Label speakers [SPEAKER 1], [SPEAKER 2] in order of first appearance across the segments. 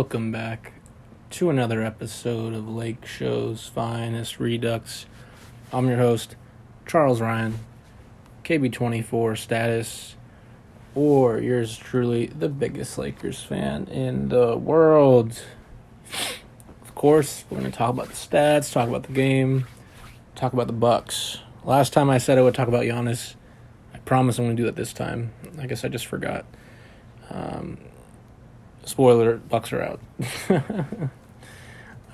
[SPEAKER 1] welcome back to another episode of Lakeshow's finest Redux. I'm your host, Charles Ryan, KB24 status, or yours truly, the biggest Lakers fan in the world. Of course, we're going to talk about the stats, talk about the game, talk about the Bucks. Last time I said I would talk about Giannis. I promise I'm going to do that this time. I guess I just forgot. Spoiler, Bucks are out.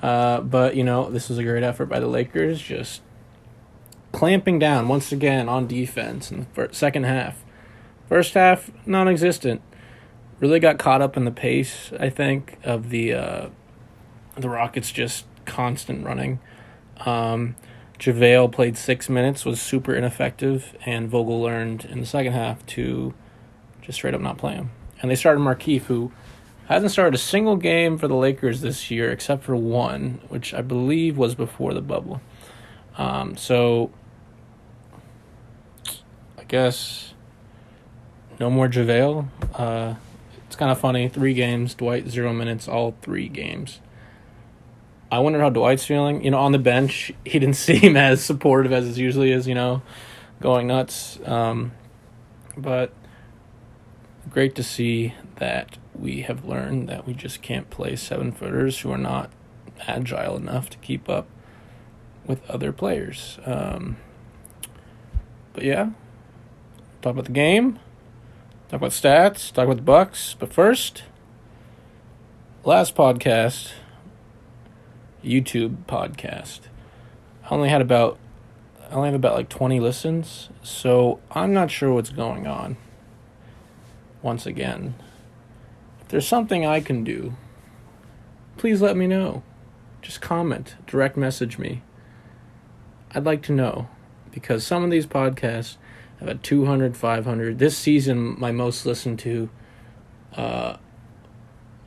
[SPEAKER 1] But, this was a great effort by the Lakers, just clamping down once again on defense in the second half. First half, non-existent. Really got caught up in the pace, I think, of the Rockets just constant running. JaVale played 6 minutes, was super ineffective, and Vogel learned in the second half to just straight up not play him. And they started Markieff, who hasn't started a single game for the Lakers this year except for one, which I believe was before the bubble. So I guess no more JaVale. It's kind of funny. 3 games, Dwight 0 minutes, all 3 games. I wonder how Dwight's feeling. On the bench, he didn't seem as supportive as he usually is, going nuts. But great to see that we have learned that we just can't play 7-footers who are not agile enough to keep up with other players. But yeah, talk about the game, talk about stats, talk about the Bucks. But first, last podcast, YouTube podcast, I only have about like 20 listens, so I'm not sure what's going on. Once again, if there's something I can do, please let me know. Just comment, direct message me. I'd like to know, because some of these podcasts have had 200, 500. This season, my most listened to on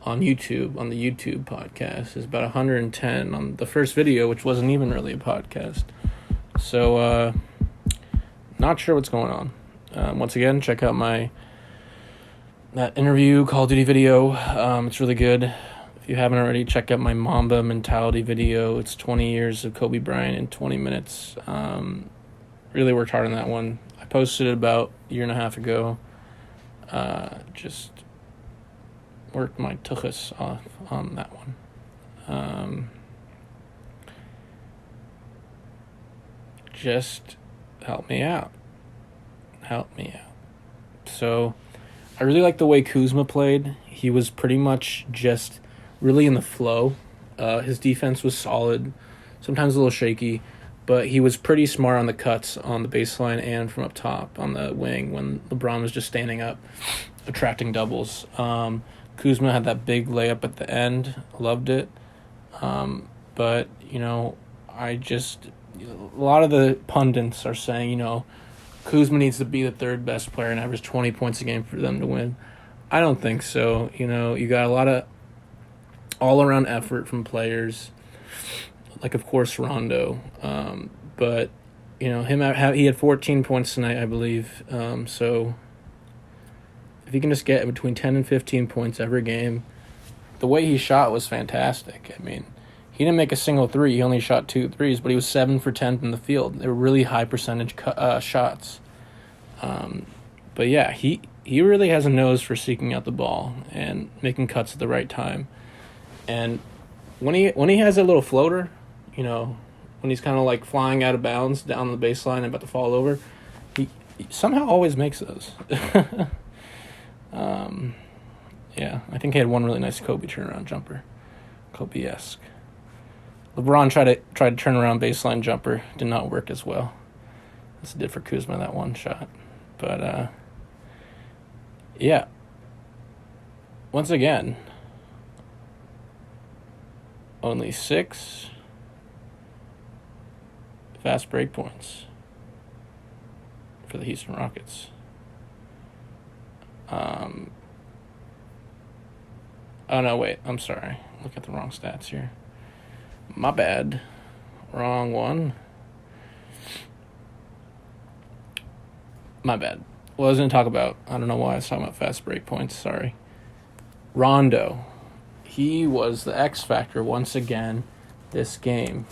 [SPEAKER 1] YouTube, on the YouTube podcast, is about 110 on the first video, which wasn't even really a podcast. So, not sure what's going on. Once again, check out that interview Call of Duty video. It's really good. If you haven't already, check out my Mamba mentality video. It's 20 years of Kobe Bryant in 20 minutes. Really worked hard on that one. I posted it about a year and a half ago. Just worked my tuchus off on that one. Just help me out. So I really like the way Kuzma played. He was pretty much just really in the flow. His defense was solid, sometimes a little shaky, but he was pretty smart on the cuts on the baseline and from up top on the wing when LeBron was just standing up, attracting doubles. Kuzma had that big layup at the end. Loved it. But, a lot of the pundits are saying, Kuzma needs to be the third best player and average 20 points a game for them to win. I don't think so. You got a lot of all-around effort from players, like, of course, Rondo. But, he had 14 points tonight, I believe. So if he can just get between 10 and 15 points every game, the way he shot was fantastic. I mean, he didn't make a single three. He only shot 2 threes, but he was 7 for 10 from the field. They were really high percentage shots. But yeah, he really has a nose for seeking out the ball and making cuts at the right time. And when he has a little floater, when he's kind of like flying out of bounds down the baseline and about to fall over, he somehow always makes those. Yeah, I think he had one really nice Kobe turnaround jumper, Kobe-esque. LeBron tried to turn around baseline jumper. Did not work as well as it did for Kuzma, that one shot. But, yeah. Once again, only 6 fast break points for the Houston Rockets. Oh, no, wait. I'm sorry. Look at the wrong stats here. My bad. Wrong one. My bad. Well, I was going to talk about, I don't know why I was talking about fast break points. Sorry. Rondo. he was the X factor once again this game.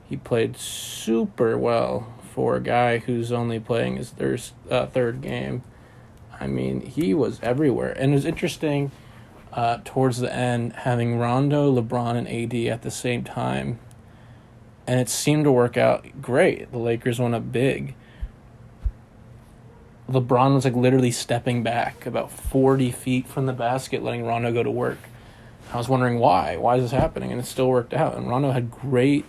[SPEAKER 1] He played super well for a guy who's only playing his third game. I mean, he was everywhere. And it was interesting towards the end having Rondo, LeBron, and AD at the same time. And it seemed to work out great. The Lakers went up big. LeBron was like literally stepping back about 40 feet from the basket, letting Rondo go to work. I was wondering why. Why is this happening? And it still worked out. And Rondo had great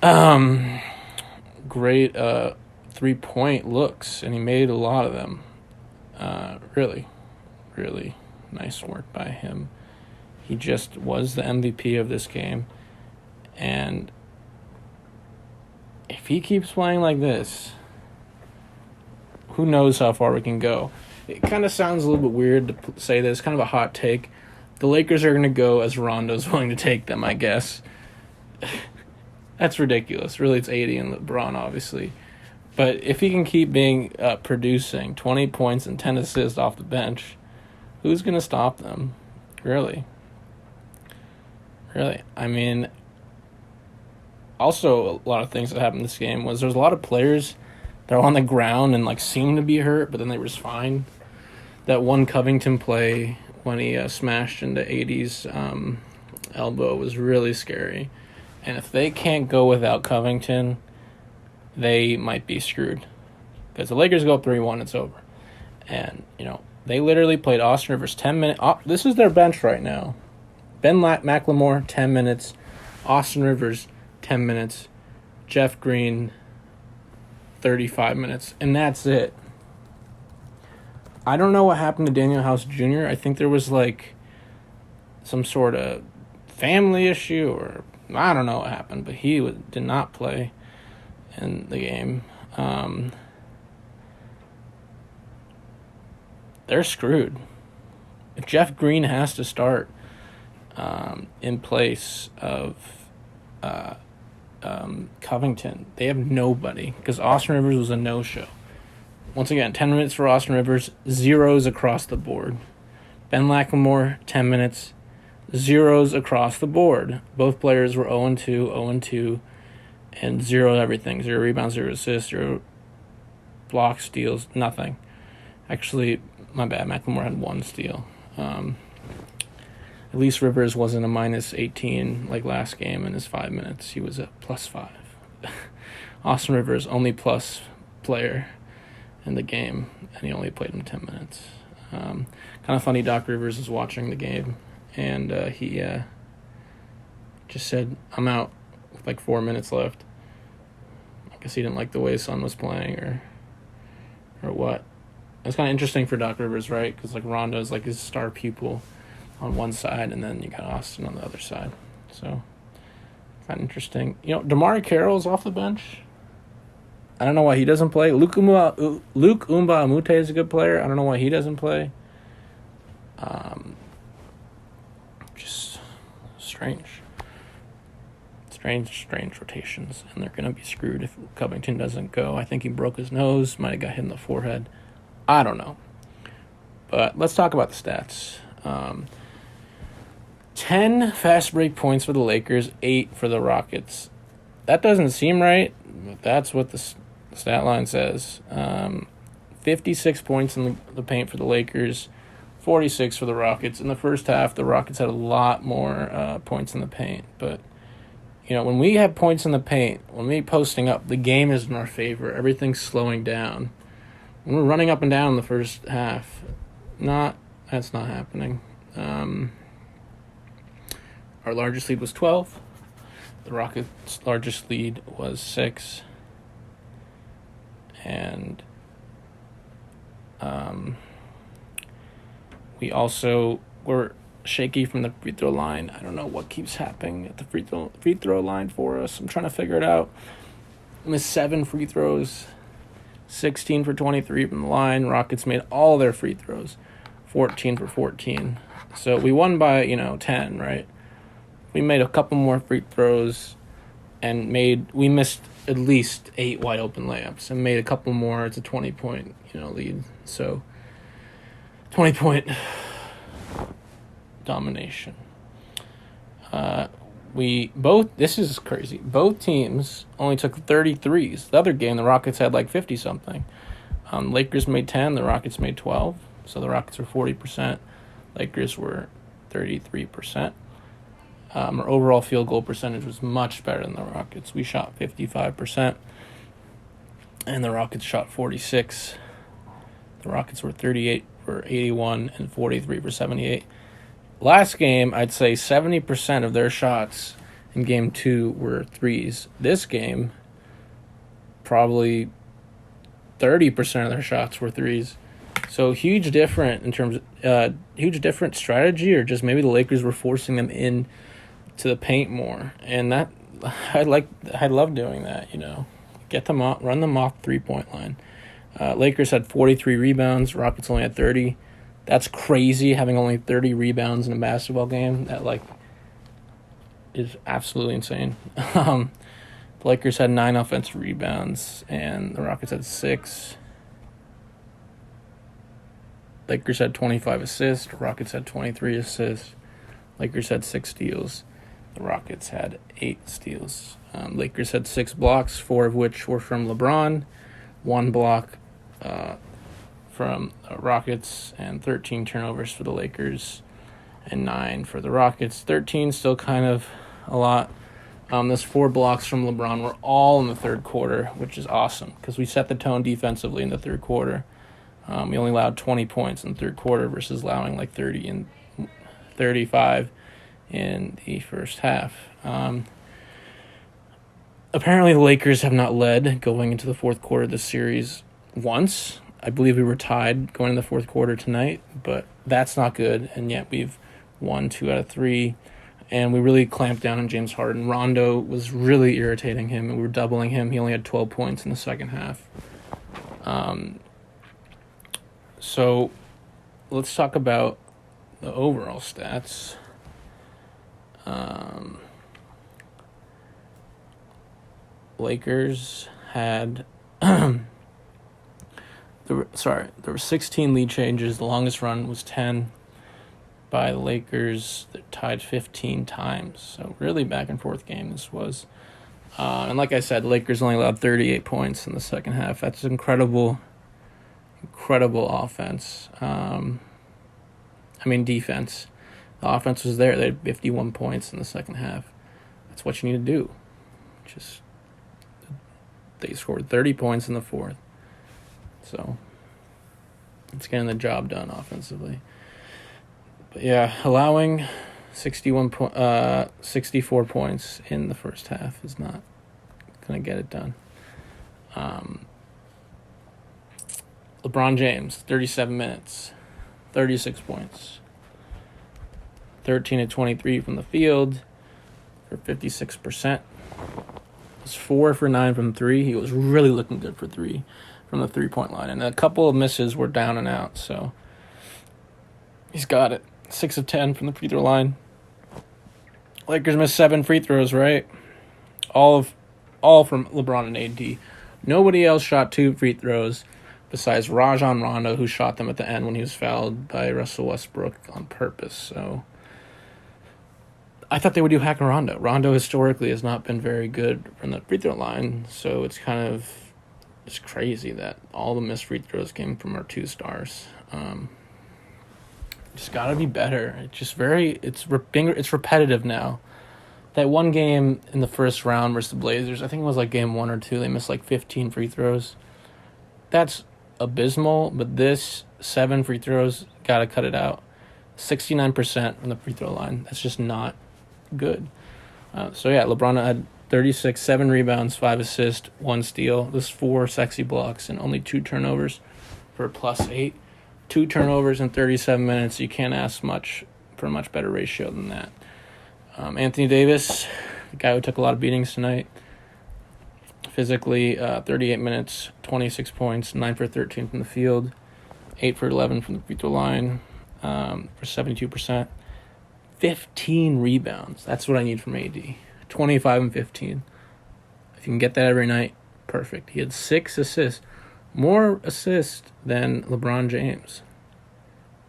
[SPEAKER 1] 3-point looks, and he made a lot of them. Really, really nice work by him. He just was the MVP of this game. And if he keeps playing like this, who knows how far we can go. It kind of sounds a little bit weird to say this, kind of a hot take. The Lakers are going to go as Rondo's willing to take them, I guess. That's ridiculous. Really, it's 80 and LeBron, obviously. But if he can keep producing 20 points and 10 assists off the bench, who's going to stop them? Really? I mean, also a lot of things that happened in this game was there was a lot of players that were on the ground and like seemed to be hurt, but then they were just fine. That one Covington play when he smashed into AD's elbow was really scary. And if they can't go without Covington, they might be screwed. Because the Lakers go up 3-1, it's over. And, they literally played Austin Rivers 10 minutes. This is their bench right now. Ben McLemore, 10 minutes. Austin Rivers, 10 minutes. Jeff Green, 35 minutes. And that's it. I don't know what happened to Daniel House Jr. I think there was, some sort of family issue or I don't know what happened, but he did not play in the game. They're screwed. If Jeff Green has to start in place of Covington, they have nobody because Austin Rivers was a no-show. Once again, 10 minutes for Austin Rivers, zeros across the board. Ben McLemore, 10 minutes, zeros across the board. Both players were 0-2, 0-2, and 0 everything. 0 rebounds, 0 assists, 0 blocks, steals, nothing. Actually, my bad, McLemore had 1 steal. At least Rivers wasn't a minus 18 like last game in his 5 minutes. He was a plus 5. Austin Rivers, only plus player in the game, and he only played him 10 minutes. Kind of funny, Doc Rivers was watching the game, and he just said, I'm out with 4 minutes left. I guess he didn't like the way his son was playing or what. It's kind of interesting for Doc Rivers, right? Because Rondo's his star pupil on one side, and then you got Austin on the other side. So, kind of interesting. Damari Carroll's off the bench. I don't know why he doesn't play. Luke Umba-Amute is a good player. I don't know why he doesn't play. Just strange rotations, and they're going to be screwed if Covington doesn't go. I think he broke his nose, might have got hit in the forehead. I don't know. But let's talk about the stats. 10 fast break points for the Lakers, 8 for the Rockets. That doesn't seem right, but that's what the stat line says. 56 points in the paint for the Lakers, 46 for the Rockets. In the first half, the Rockets had a lot more points in the paint. But, when we have points in the paint, when we're posting up, the game is in our favor. Everything's slowing down. When we're running up and down in the first half, that's not happening. Our largest lead was 12. The Rockets' largest lead was 6. And we also were shaky from the free throw line. I don't know what keeps happening at the free throw line for us. I'm trying to figure it out. We missed 7 free throws, 16 for 23 from the line. Rockets made all their free throws, 14 for 14. So we won by, 10, right? We made a couple more free throws and we missed at least 8 wide open layups and made a couple more. It's a 20-point, lead. So 20-point domination. This is crazy. Both teams only took 33s. The other game, the Rockets had like 50-something. Lakers made 10, the Rockets made 12. So the Rockets were 40%. Lakers were 33%. Our overall field goal percentage was much better than the Rockets. We shot 55%, and the Rockets shot 46. The Rockets were 38 for 81 and 43 for 78. Last game, I'd say 70% of their shots in Game 2 were threes. This game, probably 30% of their shots were threes. So huge different strategy, or just maybe the Lakers were forcing them in to the paint more, and that I love doing that. Get them off, run them off 3-point line. Lakers had 43 rebounds. Rockets only had 30. That's crazy, having only 30 rebounds in a basketball game. That is absolutely insane. The Lakers had 9 offensive rebounds, and the Rockets had 6. Lakers had 25 assists. Rockets had 23 assists. Lakers had 6 steals. The Rockets had 8 steals. Lakers had 6 blocks, 4 of which were from LeBron, 1 block from Rockets, and 13 turnovers for the Lakers, and 9 for the Rockets. 13 still kind of a lot. Those 4 blocks from LeBron were all in the third quarter, which is awesome because we set the tone defensively in the third quarter. We only allowed 20 points in the third quarter versus allowing like 30 and 35 in the first half. Apparently the Lakers have not led going into the fourth quarter of the series once. I believe we were tied going in the fourth quarter tonight, but that's not good, and yet we've won 2 out of 3, and we really clamped down on James Harden. Rondo was really irritating him, and we were doubling him. He only had 12 points in the second half. So let's talk about the overall stats. Lakers had there were 16 lead changes. The longest run was 10 by the Lakers. They're tied 15 times. So really back and forth game this was. And like I said, the Lakers only allowed 38 points in the second half. That's incredible offense. Defense. The offense was there. They had 51 points in the second half. That's what you need to do. They scored 30 points in the fourth. So it's getting the job done offensively. But yeah, allowing 64 points in the first half is not going to get it done. LeBron James, 37 minutes, 36 points. 13 of 23 from the field for 56%. Was 4 for 9 from 3. He was really looking good for 3 from the 3-point line. And a couple of misses were down and out, so he's got it. 6 of 10 from the free throw line. Lakers missed 7 free throws, right? All from LeBron and AD. Nobody else shot 2 free throws besides Rajon Rondo, who shot them at the end when he was fouled by Russell Westbrook on purpose. So I thought they would do Hack and Rondo. Rondo historically has not been very good from the free throw line, so it's kind of just crazy that all the missed free throws came from our 2 stars. Just got to be better. It's repetitive now. That one game in the first round versus the Blazers, I think it was like game 1 or 2, they missed like 15 free throws. That's abysmal, but this 7 free throws, got to cut it out. 69% from the free throw line. That's just not good. LeBron had 36, 7 rebounds, 5 assists, 1 steal. This 4 sexy blocks and only 2 turnovers for a +8. 2 turnovers in 37 minutes. You can't ask much for a much better ratio than that. Anthony Davis, the guy who took a lot of beatings tonight, physically, 38 minutes, 26 points, 9 for 13 from the field, 8 for 11 from the free throw line, for 72%. 15 rebounds. That's what I need from AD. 25 and 15. If you can get that every night, perfect. He had 6 assists. More assists than LeBron James.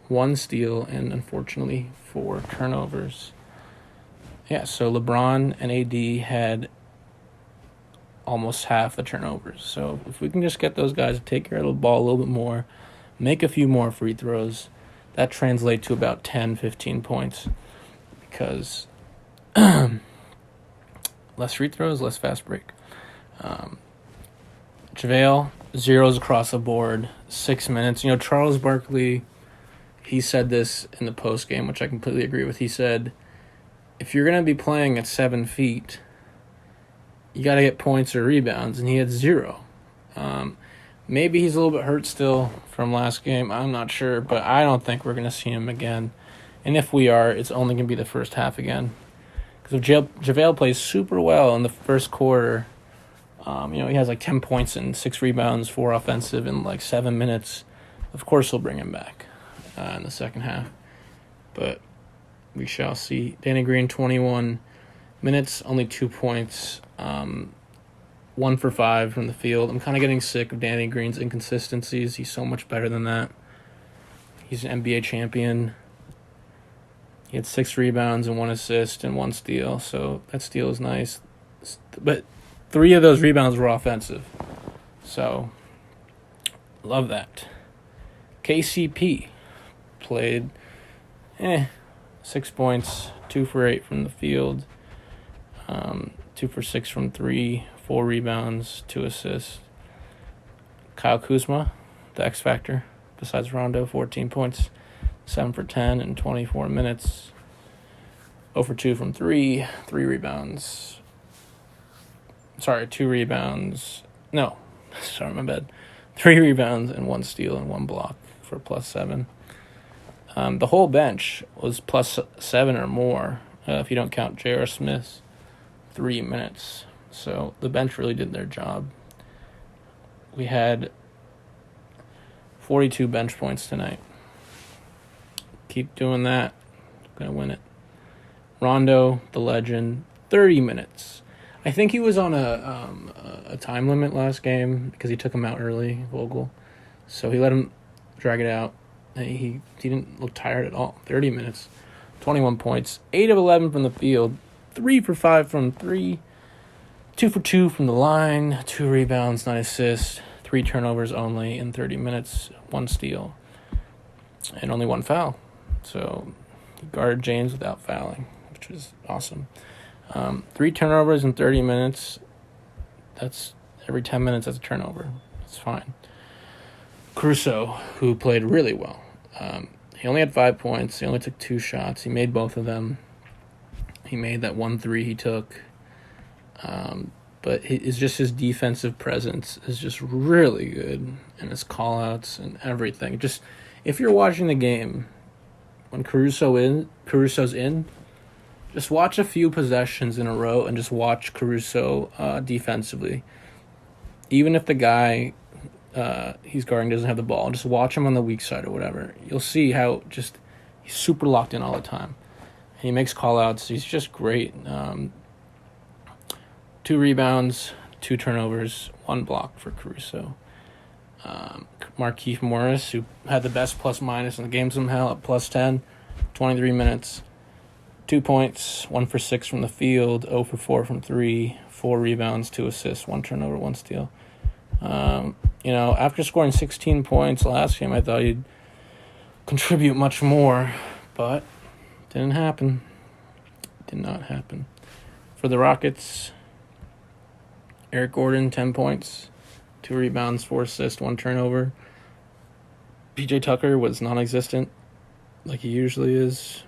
[SPEAKER 1] 1 steal, and unfortunately 4 turnovers. Yeah, so LeBron and AD had almost half the turnovers. So if we can just get those guys to take care of the ball a little bit more, make a few more free throws, that translates to about 10, 15 points. Because less free throws, less fast break. JaVale, zeros across the board, 6 minutes. Charles Barkley, he said this in the post game, which I completely agree with. He said, if you're going to be playing at 7 feet, you got to get points or rebounds, and he had 0. Maybe he's a little bit hurt still from last game. I'm not sure, but I don't think we're going to see him again. And if we are, it's only going to be the first half again. Because if JaVale plays super well in the first quarter, he has like 10 points and 6 rebounds, 4 offensive in like 7 minutes. Of course, he'll bring him back in the second half. But we shall see. Danny Green, 21 minutes, only 2 points, 1 for 5 from the field. I'm kind of getting sick of Danny Green's inconsistencies. He's so much better than that. He's an NBA champion. He had 6 rebounds and 1 assist and 1 steal, so that steal is nice. But 3 of those rebounds were offensive. So, love that. KCP played 6 points, 2 for 8 from the field, 2 for 6 from 3, 4 rebounds, 2 assists. Kyle Kuzma, the X Factor, besides Rondo, 14 points, 7 for 10 in 24 minutes. 0 for 2 from 3, 3 rebounds. 2 rebounds. No, sorry, my bad. 3 rebounds and 1 steal and 1 block for +7. The whole bench was +7 or more, if you don't count J.R. Smith's 3 minutes. So the bench really did their job. We had 42 bench points tonight. Keep doing that. Gonna win it. Rondo, the legend, 30 minutes. I think he was on a time limit last game because he took him out early, Vogel. So he let him drag it out. He didn't look tired at all. 30 minutes, 21 points, 8 of 11 from the field, 3 for 5 from 3, 2 for 2 from the line, 2 rebounds, 9 assists, 3 turnovers only in 30 minutes, 1 steal, and only 1 foul. So he guarded James without fouling, which was awesome. 3 turnovers in 30 minutes. That's every 10 minutes, that's a turnover. That's fine. Caruso, who played really well. He only had 5 points. He only took 2 shots. He made both of them. He made that 1-3 he took. But it's just his defensive presence is just really good, and his call-outs and everything. Just if you're watching the game, when Caruso's in, just watch a few possessions in a row and just watch Caruso defensively. Even if the guy he's guarding doesn't have the ball, just watch him on the weak side or whatever. You'll see how just he's super locked in all the time. He makes call-outs. He's just great. 2 rebounds, 2 turnovers, 1 block for Caruso. Markieff Morris, who had the best plus-minus in the game somehow, at +10, 23 minutes, 2 points, 1 for 6 from the field, 0 for 4 from 3, 4 rebounds, 2 assists, 1 turnover, 1 steal. After scoring 16 points last game, I thought he'd contribute much more, but didn't happen. Did not happen. For the Rockets, Eric Gordon, 10 points, 2 rebounds, 4 assists, 1 turnover. PJ Tucker was non-existent, like he usually is.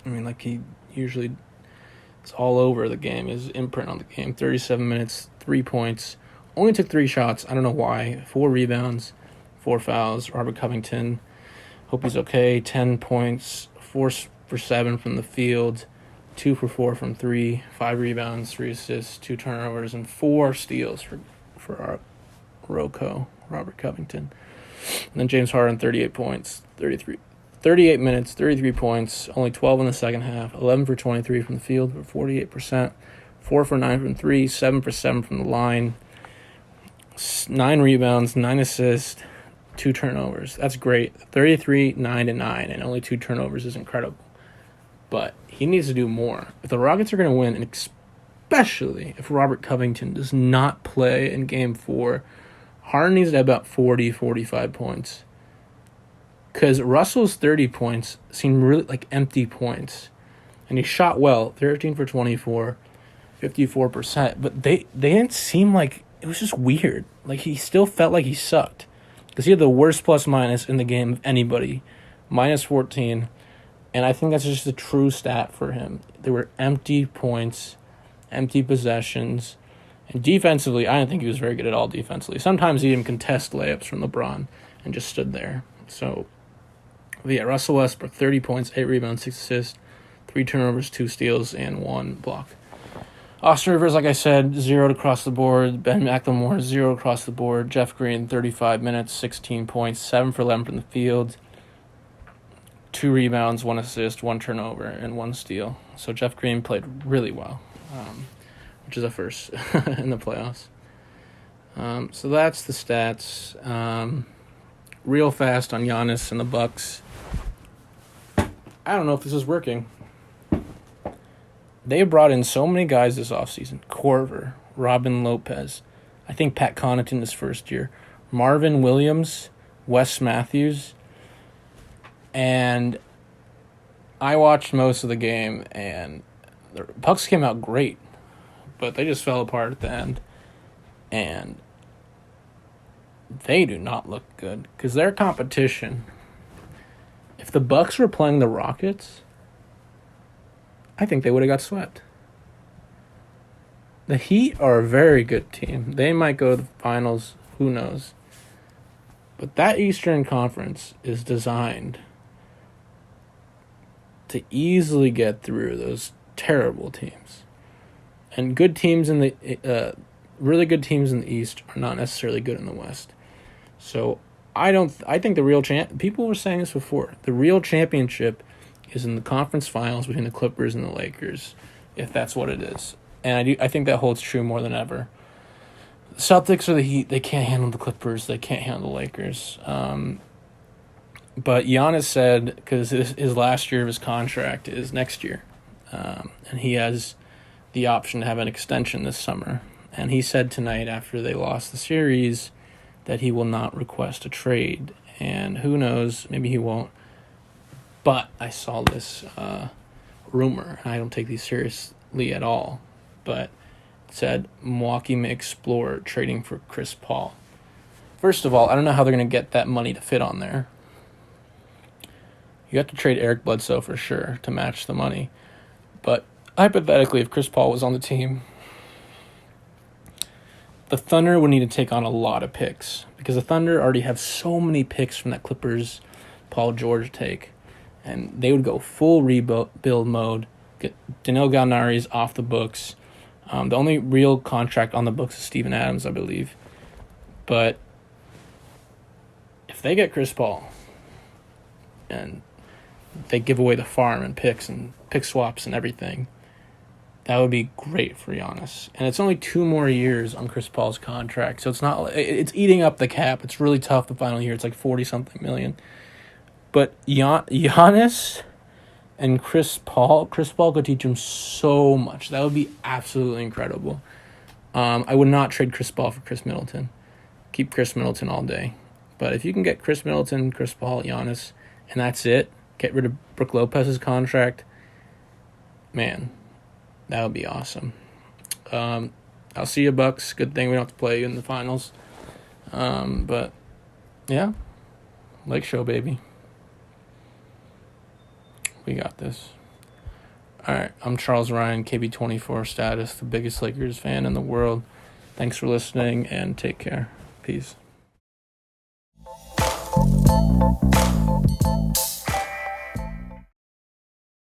[SPEAKER 1] It's all over the game, his imprint on the game. 37 minutes, 3 points, only took 3 shots. I don't know why. 4 rebounds, 4 fouls. Robert Covington, hope he's okay. 10 points, 4 for 7 from the field, 2 for 4 from 3, 5 rebounds, 3 assists, 2 turnovers, and 4 steals for our Rocco, Robert Covington. And then James Harden, 38 points, 38 minutes, 33 points, only 12 in the second half, 11 for 23 from the field for 48%, 4 for 9 from 3, 7 for 7 from the line, 9 rebounds, 9 assists, 2 turnovers. That's great. 33, 9 and 9, and only 2 turnovers is incredible. But he needs to do more. If the Rockets are going to win, and especially if Robert Covington does not play in Game 4, Harden needs to have about 40, 45 points. Because Russell's 30 points seemed really like empty points. And he shot well, 13 for 24, 54%. But they didn't seem like, it was just weird. Like, he still felt like he sucked. Because he had the worst plus-minus in the game of anybody. Minus 14. And I think that's just a true stat for him. There were empty points, empty possessions. And defensively, I didn't think he was very good at all defensively. Sometimes he didn't contest layups from LeBron and just stood there. So, yeah, Russell Westbrook, 30 points, 8 rebounds, 6 assists, 3 turnovers, 2 steals, and 1 block. Austin Rivers, like I said, 0 across the board. Ben McLemore, 0 across the board. Jeff Green, 35 minutes, 16 points, 7 for 11 from the field. 2 rebounds, 1 assist, 1 turnover, and 1 steal. So Jeff Green played really well, which is a first in the playoffs. So that's the stats. Real fast on Giannis and the Bucks. I don't know if this is working. They brought in so many guys this offseason. Korver, Robin Lopez. I think Pat Connaughton this first year. Marvin Williams, Wes Matthews. And I watched most of the game, and the Bucks came out great. But they just fell apart at the end. And they do not look good. Because their competition, if the Bucks were playing the Rockets, I think they would have got swept. The Heat are a very good team. They might go to the finals. Who knows? But that Eastern Conference is designed to easily get through those terrible teams. And good teams in the really good teams in the East are not necessarily good in the West. So I think the real people were saying this before. The real championship is in the conference finals between the Clippers and the Lakers, if that's what it is. And I think that holds true more than ever. The Celtics or the Heat, they can't handle the Clippers. They can't handle the Lakers. But Giannis said, because his last year of his contract is next year, and he has the option to have an extension this summer. And he said tonight, after they lost the series, that he will not request a trade. And who knows, maybe he won't. But I saw this rumor, and I don't take these seriously at all, but it said Milwaukee may explore trading for Chris Paul. First of all, I don't know how they're going to get that money to fit on there. You have to trade Eric Bledsoe for sure to match the money. But hypothetically, if Chris Paul was on the team, the Thunder would need to take on a lot of picks because the Thunder already have so many picks from that Clippers Paul George take. And they would go full rebuild mode, get Danilo Gallinari's off the books. The only real contract on the books is Steven Adams, I believe. But if they get Chris Paul and they give away the farm and picks and pick swaps and everything, that would be great for Giannis. And it's only 2 more years on Chris Paul's contract, so it's eating up the cap. It's really tough the final year. It's like 40-something million. But Giannis and Chris Paul could teach him so much. That would be absolutely incredible. I would not trade Chris Paul for Chris Middleton. Keep Chris Middleton all day. But if you can get Chris Middleton, Chris Paul, Giannis, and that's it, get rid of Brook Lopez's contract, man, that would be awesome. I'll see you, Bucks. Good thing we don't have to play in the finals. But, yeah, Lakeshow, baby. We got this. All right, I'm Charles Ryan, KB24 status, the biggest Lakers fan in the world. Thanks for listening, and take care. Peace.